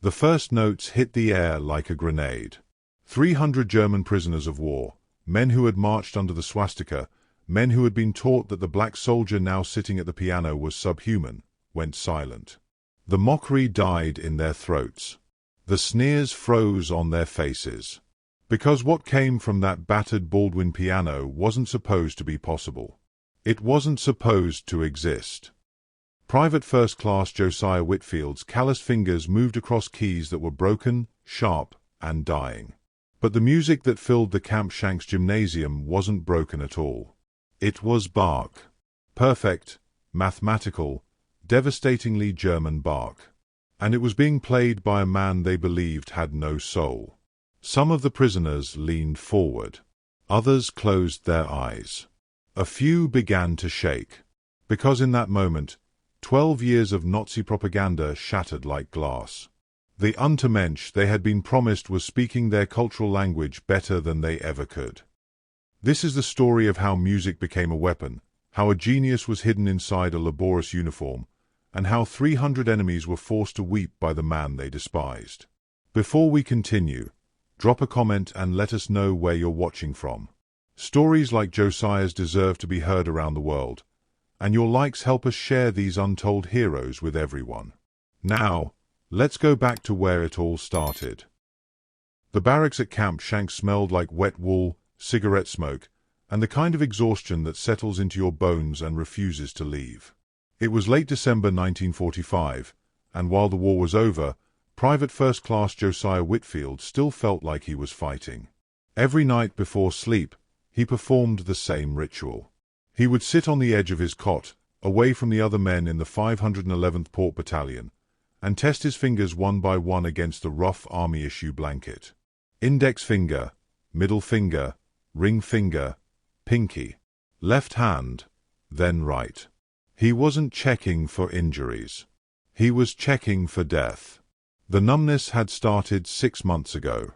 The first notes hit the air like a grenade. 300 German prisoners of war, men who had marched under the swastika, men who had been taught that the black soldier now sitting at the piano was subhuman, went silent. The mockery died in their throats. The sneers froze on their faces. Because what came from that battered Baldwin piano wasn't supposed to be possible. It wasn't supposed to exist. Private First Class Josiah Whitfield's callous fingers moved across keys that were broken, sharp, and dying. But the music that filled the Camp Shanks gymnasium wasn't broken at all. It was Bach. Perfect, mathematical, devastatingly German Bach. And it was being played by a man they believed had no soul. Some of the prisoners leaned forward. Others closed their eyes. A few began to shake. Because in that moment, 12 years of Nazi propaganda shattered like glass. The Untermensch they had been promised was speaking their cultural language better than they ever could. This is the story of how music became a weapon, how a genius was hidden inside a laborious uniform, and how 300 enemies were forced to weep by the man they despised. Before we continue, drop a comment and let us know where you're watching from. Stories like Josiah's deserve to be heard around the world, and your likes help us share these untold heroes with everyone. Now, let's go back to where it all started. The barracks at Camp Shanks smelled like wet wool, cigarette smoke, and the kind of exhaustion that settles into your bones and refuses to leave. It was late December 1945, and while the war was over, Private First Class Josiah Whitfield still felt like he was fighting. Every night before sleep, he performed the same ritual. He would sit on the edge of his cot, away from the other men in the 511th Port Battalion, and test his fingers one by one against the rough army-issue blanket. Index finger, middle finger, ring finger, pinky, left hand, then right. He wasn't checking for injuries. He was checking for death. The numbness had started 6 months ago.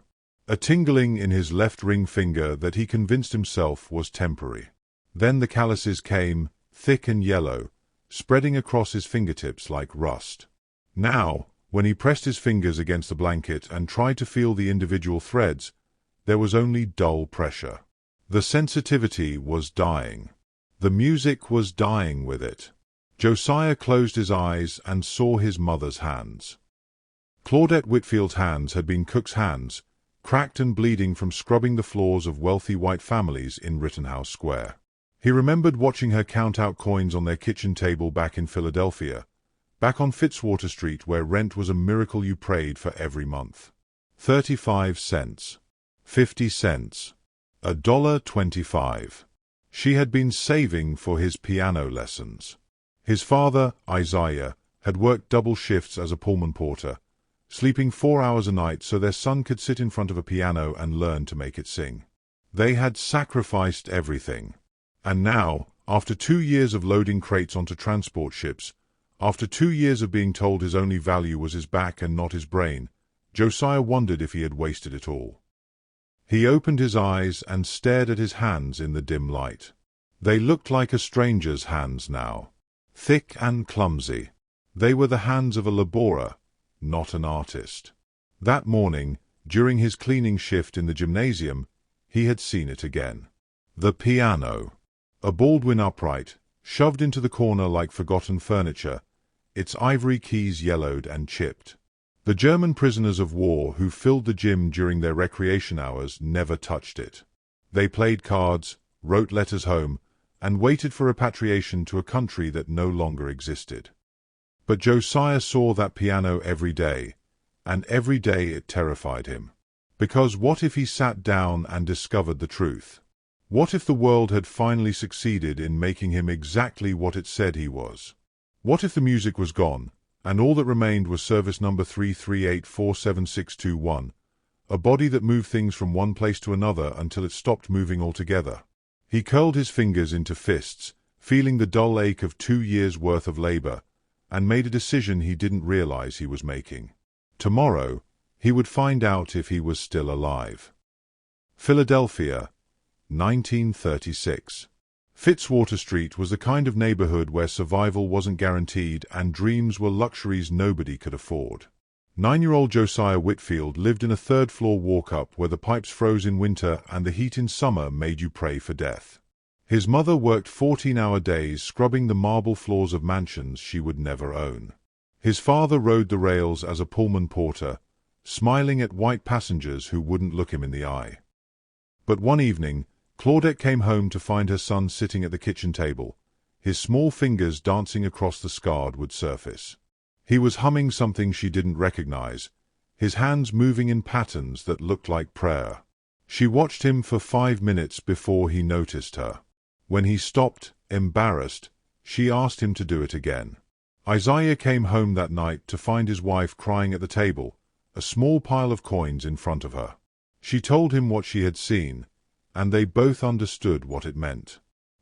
A tingling in his left ring finger that he convinced himself was temporary. Then the calluses came, thick and yellow, spreading across his fingertips like rust. Now, when he pressed his fingers against the blanket and tried to feel the individual threads, there was only dull pressure. The sensitivity was dying. The music was dying with it. Josiah closed his eyes and saw his mother's hands. Claudette Whitfield's hands had been cook's hands, cracked and bleeding from scrubbing the floors of wealthy white families in Rittenhouse Square. He remembered watching her count out coins on their kitchen table back in Philadelphia, back on Fitzwater Street where rent was a miracle you prayed for every month. 35 cents. 50 cents. $1.25. She had been saving for his piano lessons. His father, Isaiah, had worked double shifts as a Pullman porter, sleeping 4 hours a night so their son could sit in front of a piano and learn to make it sing. They had sacrificed everything. And now, after 2 years of loading crates onto transport ships, after 2 years of being told his only value was his back and not his brain, Josiah wondered if he had wasted it all. He opened his eyes and stared at his hands in the dim light. They looked like a stranger's hands now. Thick and clumsy. They were the hands of a laborer, not an artist. That morning, during his cleaning shift in the gymnasium, he had seen it again. The piano. A Baldwin upright, shoved into the corner like forgotten furniture, its ivory keys yellowed and chipped. The German prisoners of war who filled the gym during their recreation hours never touched it. They played cards, wrote letters home, and waited for repatriation to a country that no longer existed. But Josiah saw that piano every day, and every day it terrified him. Because what if he sat down and discovered the truth? What if the world had finally succeeded in making him exactly what it said he was? What if the music was gone, and all that remained was service number 3384761, a body that moved things from one place to another until it stopped moving altogether? He curled his fingers into fists, feeling the dull ache of 2 years' worth of labor, and made a decision he didn't realize he was making. Tomorrow, he would find out if he was still alive. Philadelphia, 1936. Fitzwater Street was the kind of neighborhood where survival wasn't guaranteed and dreams were luxuries nobody could afford. 9-year-old Josiah Whitfield lived in a third-floor walk-up where the pipes froze in winter and the heat in summer made you pray for death. His mother worked 14-hour days scrubbing the marble floors of mansions she would never own. His father rode the rails as a Pullman porter, smiling at white passengers who wouldn't look him in the eye. But one evening, Claudette came home to find her son sitting at the kitchen table, his small fingers dancing across the scarred wood surface. He was humming something she didn't recognize, his hands moving in patterns that looked like prayer. She watched him for 5 minutes before he noticed her. When he stopped, embarrassed, she asked him to do it again. Isaiah came home that night to find his wife crying at the table, a small pile of coins in front of her. She told him what she had seen, and they both understood what it meant.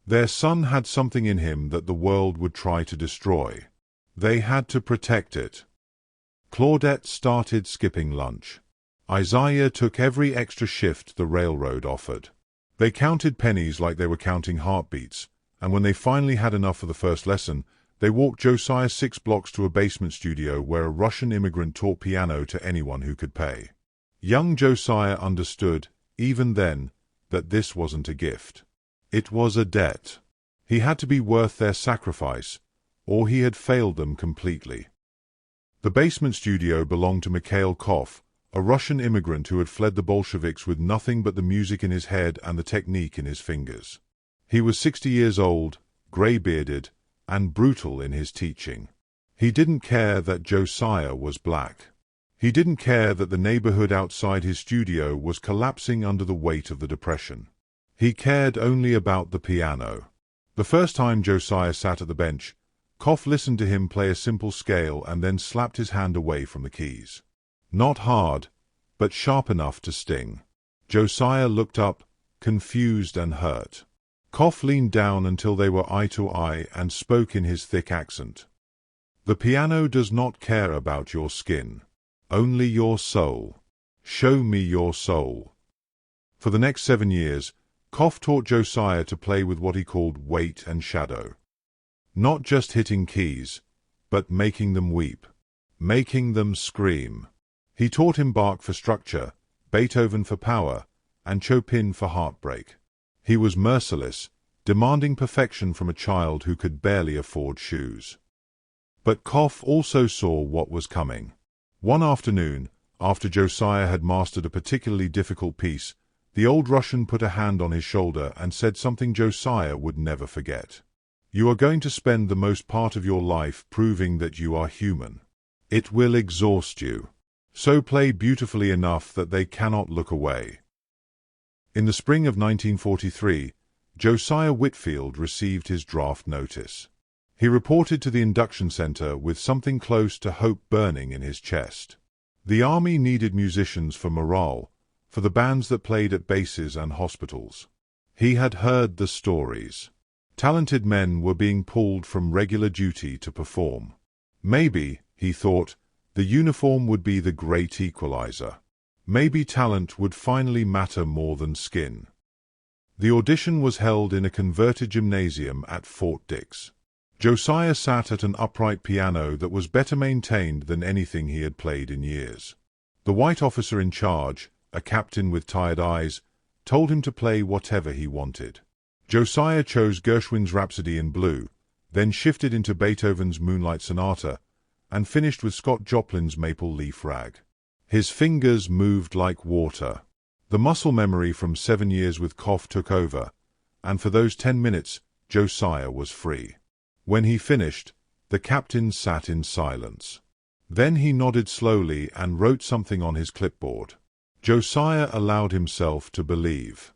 Their son had something in him that the world would try to destroy. They had to protect it. Claudette started skipping lunch. Isaiah took every extra shift the railroad offered. They counted pennies like they were counting heartbeats, and when they finally had enough for the first lesson, they walked Josiah 6 blocks to a basement studio where a Russian immigrant taught piano to anyone who could pay. Young Josiah understood, even then, that this wasn't a gift. It was a debt. He had to be worth their sacrifice, or he had failed them completely. The basement studio belonged to Mikhail Koff, a Russian immigrant who had fled the Bolsheviks with nothing but the music in his head and the technique in his fingers. He was 60 years old, gray-bearded, and brutal in his teaching. He didn't care that Josiah was black. He didn't care that the neighborhood outside his studio was collapsing under the weight of the Depression. He cared only about the piano. The first time Josiah sat at the bench, Koff listened to him play a simple scale and then slapped his hand away from the keys. Not hard, but sharp enough to sting. Josiah looked up, confused and hurt. Koff leaned down until they were eye to eye and spoke in his thick accent. The piano does not care about your skin. Only your soul. Show me your soul. For the next 7 years, Koff taught Josiah to play with what he called weight and shadow. Not just hitting keys, but making them weep. Making them scream. He taught him Bach for structure, Beethoven for power, and Chopin for heartbreak. He was merciless, demanding perfection from a child who could barely afford shoes. But Koff also saw what was coming. One afternoon, after Josiah had mastered a particularly difficult piece, the old Russian put a hand on his shoulder and said something Josiah would never forget. You are going to spend the most part of your life proving that you are human. It will exhaust you. So play beautifully enough that they cannot look away. In the spring of 1943, Josiah Whitfield received his draft notice. He reported to the induction center with something close to hope burning in his chest. The Army needed musicians for morale, for the bands that played at bases and hospitals. He had heard the stories. Talented men were being pulled from regular duty to perform. Maybe, he thought, the uniform would be the great equalizer. Maybe talent would finally matter more than skin. The audition was held in a converted gymnasium at Fort Dix. Josiah sat at an upright piano that was better maintained than anything he had played in years. The white officer in charge, a captain with tired eyes, told him to play whatever he wanted. Josiah chose Gershwin's Rhapsody in Blue, then shifted into Beethoven's Moonlight Sonata, and finished with Scott Joplin's Maple Leaf Rag. His fingers moved like water. The muscle memory from 7 years with Koff took over, and for those 10 minutes, Josiah was free. When he finished, the captain sat in silence. Then he nodded slowly and wrote something on his clipboard. Josiah allowed himself to believe.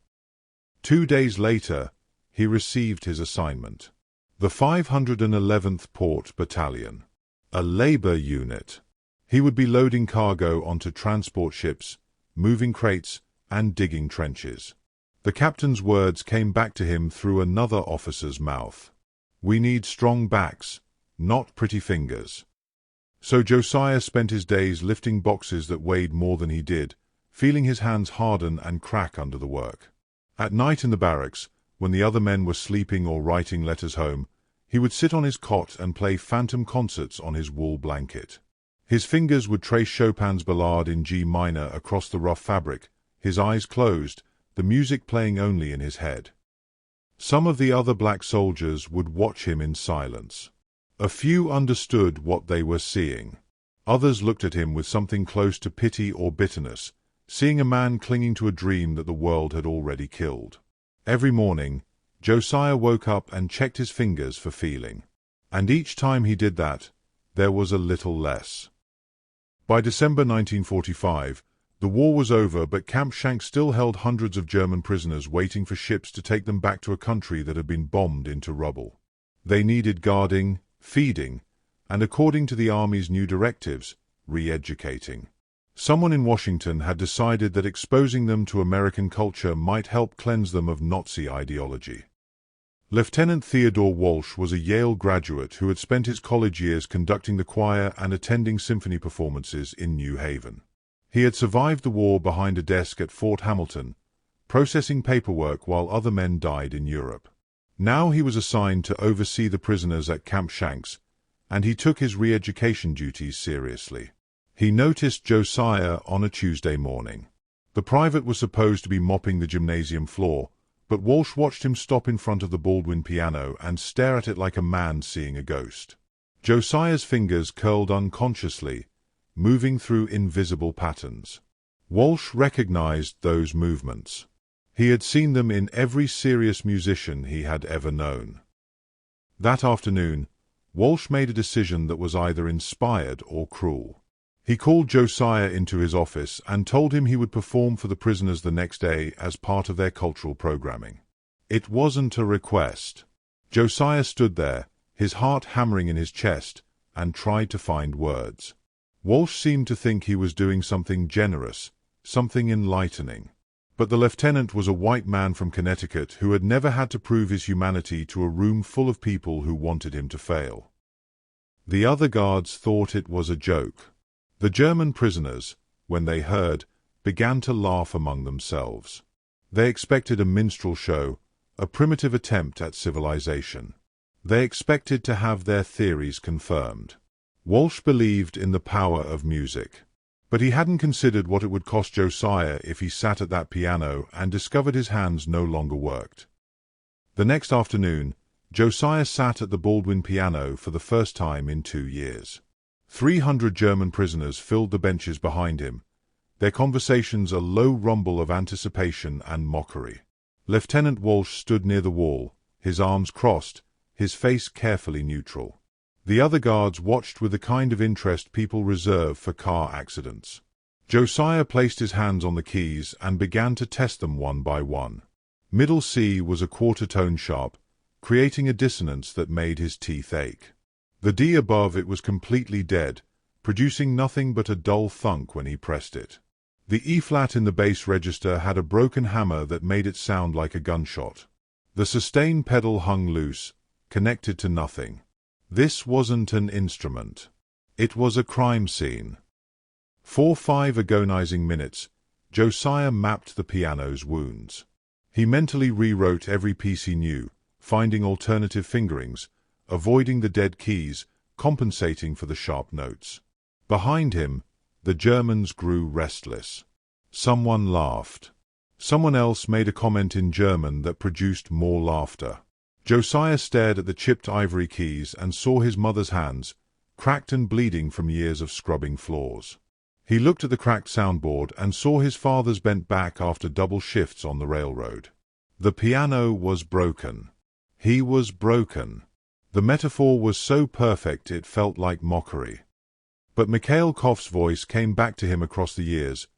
2 days later, he received his assignment. The 511th Port Battalion. A labor unit. He would be loading cargo onto transport ships, moving crates, and digging trenches. The captain's words came back to him through another officer's mouth. We need strong backs, not pretty fingers. So Josiah spent his days lifting boxes that weighed more than he did, feeling his hands harden and crack under the work. At night in the barracks, when the other men were sleeping or writing letters home, he would sit on his cot and play phantom concerts on his wool blanket. His fingers would trace Chopin's Ballade in G minor across the rough fabric, his eyes closed, the music playing only in his head. Some of the other black soldiers would watch him in silence. A few understood what they were seeing. Others looked at him with something close to pity or bitterness, seeing a man clinging to a dream that the world had already killed. Every morning, Josiah woke up and checked his fingers for feeling. And each time he did that, there was a little less. By December 1945, the war was over, but Camp Shanks still held hundreds of German prisoners waiting for ships to take them back to a country that had been bombed into rubble. They needed guarding, feeding, and according to the Army's new directives, re-educating. Someone in Washington had decided that exposing them to American culture might help cleanse them of Nazi ideology. Lieutenant Theodore Walsh was a Yale graduate who had spent his college years conducting the choir and attending symphony performances in New Haven. He had survived the war behind a desk at Fort Hamilton, processing paperwork while other men died in Europe. Now he was assigned to oversee the prisoners at Camp Shanks, and he took his re-education duties seriously. He noticed Josiah on a Tuesday morning. The private was supposed to be mopping the gymnasium floor, but Walsh watched him stop in front of the Baldwin piano and stare at it like a man seeing a ghost. Josiah's fingers curled unconsciously, moving through invisible patterns. Walsh recognized those movements. He had seen them in every serious musician he had ever known. That afternoon, Walsh made a decision that was either inspired or cruel. He called Josiah into his office and told him he would perform for the prisoners the next day as part of their cultural programming. It wasn't a request. Josiah stood there, his heart hammering in his chest, and tried to find words. Walsh seemed to think he was doing something generous, something enlightening. But the lieutenant was a white man from Connecticut who had never had to prove his humanity to a room full of people who wanted him to fail. The other guards thought it was a joke. The German prisoners, when they heard, began to laugh among themselves. They expected a minstrel show, a primitive attempt at civilization. They expected to have their theories confirmed. Walsh believed in the power of music. But he hadn't considered what it would cost Josiah if he sat at that piano and discovered his hands no longer worked. The next afternoon, Josiah sat at the Baldwin piano for the first time in 2 years. 300 German prisoners filled the benches behind him, their conversations a low rumble of anticipation and mockery. Lieutenant Walsh stood near the wall, his arms crossed, his face carefully neutral. The other guards watched with the kind of interest people reserve for car accidents. Josiah placed his hands on the keys and began to test them one by one. Middle C was a quarter tone sharp, creating a dissonance that made his teeth ache. The D above it was completely dead, producing nothing but a dull thunk when he pressed it. The E-flat in the bass register had a broken hammer that made it sound like a gunshot. The sustain pedal hung loose, connected to nothing. This wasn't an instrument. It was a crime scene. For 5 agonizing minutes, Josiah mapped the piano's wounds. He mentally rewrote every piece he knew, finding alternative fingerings, avoiding the dead keys, compensating for the sharp notes. Behind him, the Germans grew restless. Someone laughed. Someone else made a comment in German that produced more laughter. Josiah stared at the chipped ivory keys and saw his mother's hands, cracked and bleeding from years of scrubbing floors. He looked at the cracked soundboard and saw his father's bent back after double shifts on the railroad. The piano was broken. He was broken. The metaphor was so perfect it felt like mockery. But Mikhail Koff's voice came back to him across the years,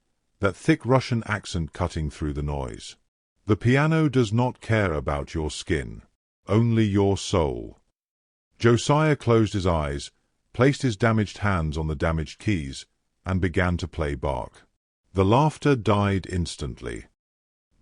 that thick Russian accent cutting through the noise. The piano does not care about your skin, only your soul. Josiah closed his eyes, placed his damaged hands on the damaged keys, and began to play Bach. The laughter died instantly.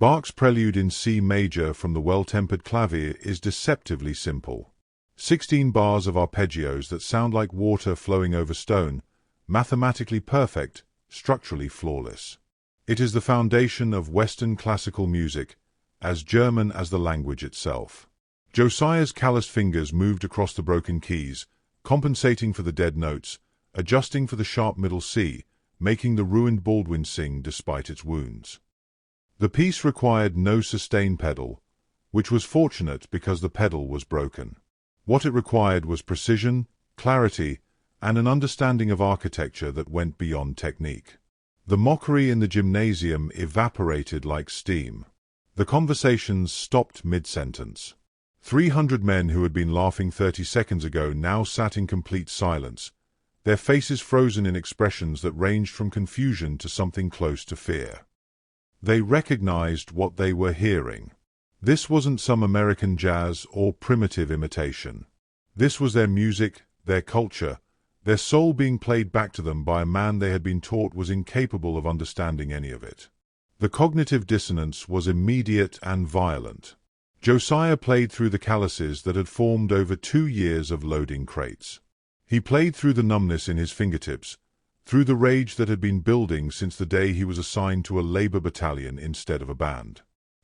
Bach's prelude in C major from the Well-Tempered Clavier is deceptively simple. 16 bars of arpeggios that sound like water flowing over stone, mathematically perfect, structurally flawless. It is the foundation of Western classical music, as German as the language itself. Josiah's calloused fingers moved across the broken keys, compensating for the dead notes, adjusting for the sharp middle C, making the ruined Baldwin sing despite its wounds. The piece required no sustain pedal, which was fortunate because the pedal was broken. What it required was precision, clarity, and an understanding of architecture that went beyond technique. The mockery in the gymnasium evaporated like steam. The conversations stopped mid-sentence. 300 men who had been laughing 30 seconds ago now sat in complete silence, their faces frozen in expressions that ranged from confusion to something close to fear. They recognized what they were hearing. This wasn't some American jazz or primitive imitation. This was their music, their culture, their soul being played back to them by a man they had been taught was incapable of understanding any of it. The cognitive dissonance was immediate and violent. Josiah played through the calluses that had formed over 2 years of loading crates. He played through the numbness in his fingertips, through the rage that had been building since the day he was assigned to a labor battalion instead of a band.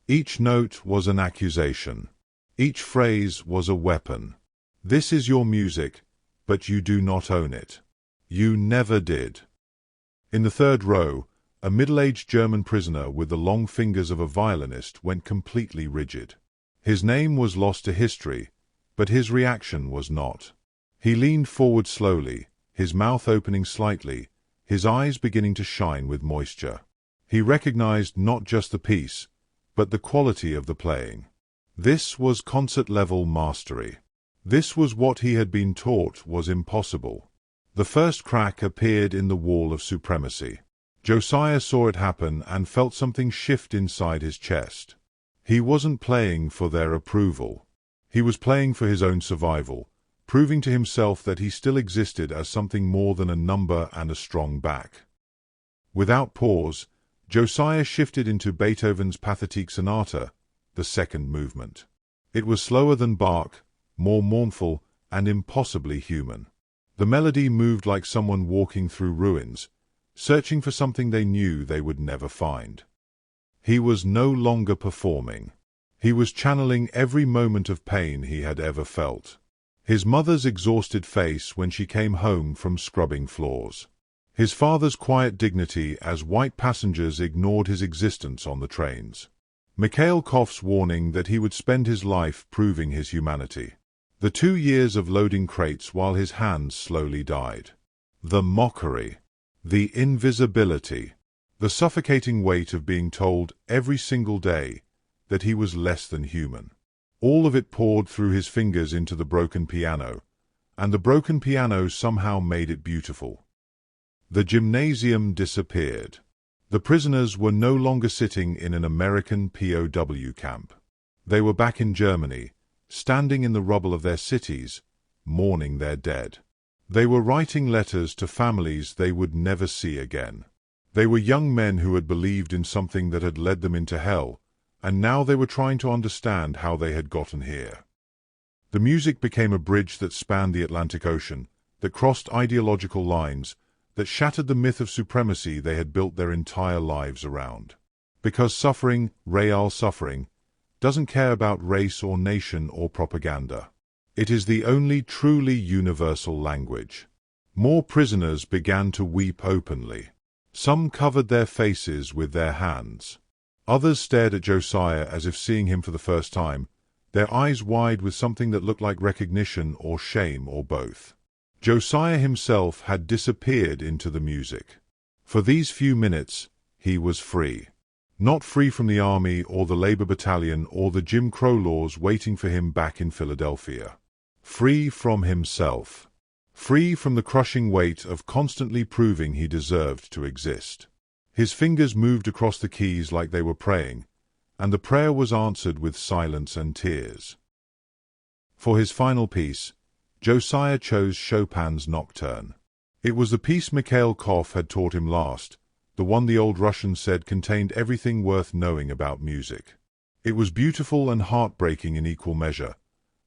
Each note was an accusation. Each phrase was a weapon. This is your music, but you do not own it. You never did. In the third row, a middle-aged German prisoner with the long fingers of a violinist went completely rigid. His name was lost to history, but his reaction was not. He leaned forward slowly, his mouth opening slightly, his eyes beginning to shine with moisture. He recognized not just the piece, but the quality of the playing. This was concert-level mastery. This was what he had been taught was impossible. The first crack appeared in the wall of supremacy. Josiah saw it happen and felt something shift inside his chest. He wasn't playing for their approval. He was playing for his own survival, proving to himself that he still existed as something more than a number and a strong back. Without pause, Josiah shifted into Beethoven's Pathetique Sonata, the second movement. It was slower than Bach, more mournful, and impossibly human. The melody moved like someone walking through ruins, searching for something they knew they would never find. He was no longer performing. He was channeling every moment of pain he had ever felt. His mother's exhausted face when she came home from scrubbing floors. His father's quiet dignity as white passengers ignored his existence on the trains. Mikhail Koff's warning that he would spend his life proving his humanity. The 2 years of loading crates while his hands slowly died. The mockery. The invisibility. The suffocating weight of being told every single day that he was less than human. All of it poured through his fingers into the broken piano, and the broken piano somehow made it beautiful. The gymnasium disappeared. The prisoners were no longer sitting in an American POW camp. They were back in Germany, standing in the rubble of their cities, mourning their dead. They were writing letters to families they would never see again. They were young men who had believed in something that had led them into hell, and now they were trying to understand how they had gotten here. The music became a bridge that spanned the Atlantic Ocean, that crossed ideological lines, that shattered the myth of supremacy they had built their entire lives around. Because suffering, real suffering, doesn't care about race or nation or propaganda. It is the only truly universal language. More prisoners began to weep openly. Some covered their faces with their hands. Others stared at Josiah as if seeing him for the first time, their eyes wide with something that looked like recognition or shame or both. Josiah himself had disappeared into the music. For these few minutes, he was free. Not free from the army or the labor battalion or the Jim Crow laws waiting for him back in Philadelphia. Free from himself. Free from the crushing weight of constantly proving he deserved to exist. His fingers moved across the keys like they were praying, and the prayer was answered with silence and tears. For his final piece, Josiah chose Chopin's Nocturne. It was the piece Mikhail Koff had taught him last, the one the old Russian said contained everything worth knowing about music. It was beautiful and heartbreaking in equal measure,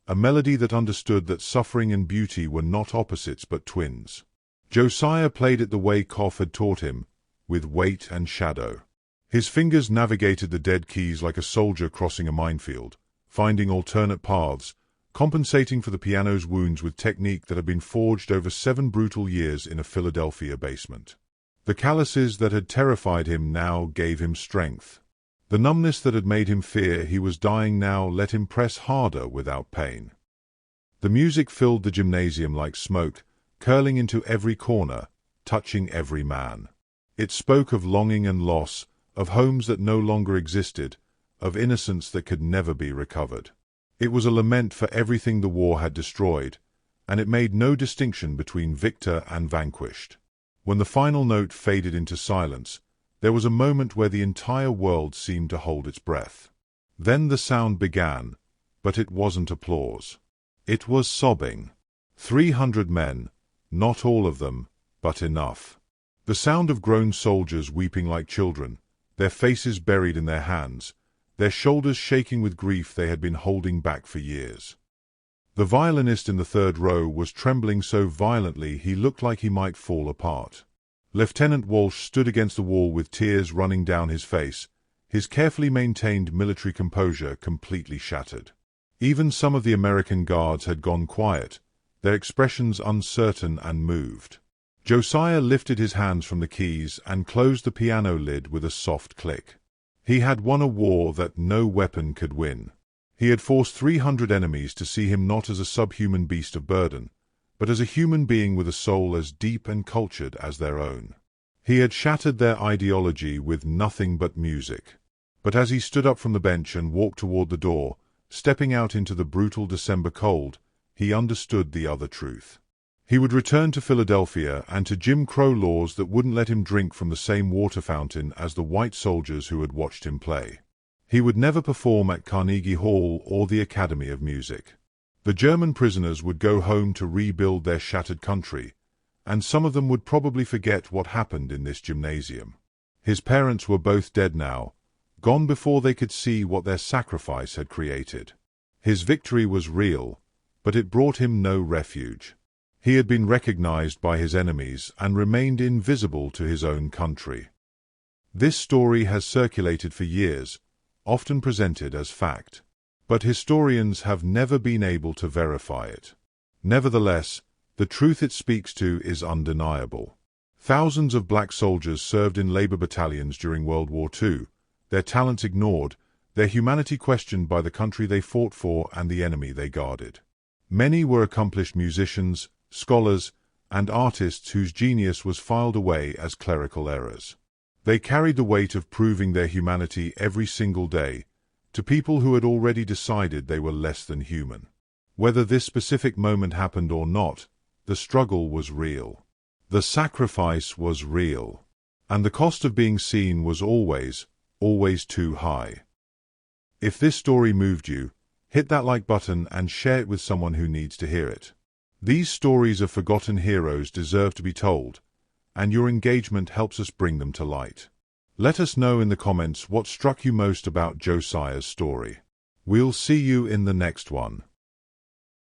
a melody that understood that suffering and beauty were not opposites but twins. Josiah played it the way Koff had taught him, with weight and shadow. His fingers navigated the dead keys like a soldier crossing a minefield, finding alternate paths, compensating for the piano's wounds with technique that had been forged over 7 brutal years in a Philadelphia basement. The calluses that had terrified him now gave him strength. The numbness that had made him fear he was dying now let him press harder without pain. The music filled the gymnasium like smoke, curling into every corner, touching every man. It spoke of longing and loss, of homes that no longer existed, of innocence that could never be recovered. It was a lament for everything the war had destroyed, and it made no distinction between victor and vanquished. When the final note faded into silence, there was a moment where the entire world seemed to hold its breath. Then the sound began, but it wasn't applause. It was sobbing. 300 men, not all of them, but enough. The sound of grown soldiers weeping like children, their faces buried in their hands, their shoulders shaking with grief they had been holding back for years. The violinist in the third row was trembling so violently he looked like he might fall apart. Lieutenant Walsh stood against the wall with tears running down his face, his carefully maintained military composure completely shattered. Even some of the American guards had gone quiet, their expressions uncertain and moved. Josiah lifted his hands from the keys and closed the piano lid with a soft click. He had won a war that no weapon could win. He had forced 300 enemies to see him not as a subhuman beast of burden, but as a human being with a soul as deep and cultured as their own. He had shattered their ideology with nothing but music. But as he stood up from the bench and walked toward the door, stepping out into the brutal December cold, he understood the other truth. He would return to Philadelphia and to Jim Crow laws that wouldn't let him drink from the same water fountain as the white soldiers who had watched him play. He would never perform at Carnegie Hall or the Academy of Music. The German prisoners would go home to rebuild their shattered country, and some of them would probably forget what happened in this gymnasium. His parents were both dead now, gone before they could see what their sacrifice had created. His victory was real, but it brought him no refuge. He had been recognized by his enemies and remained invisible to his own country. This story has circulated for years, often presented as fact. But historians have never been able to verify it. Nevertheless, the truth it speaks to is undeniable. Thousands of black soldiers served in labor battalions during World War II, their talents ignored, their humanity questioned by the country they fought for and the enemy they guarded. Many were accomplished musicians, scholars, and artists whose genius was filed away as clerical errors. They carried the weight of proving their humanity every single day, to people who had already decided they were less than human. Whether this specific moment happened or not, the struggle was real. The sacrifice was real. And the cost of being seen was always too high. If this story moved you, hit that like button and share it with someone who needs to hear it. These stories of forgotten heroes deserve to be told, and your engagement helps us bring them to light. Let us know in the comments what struck you most about Josiah's story. We'll see you in the next one.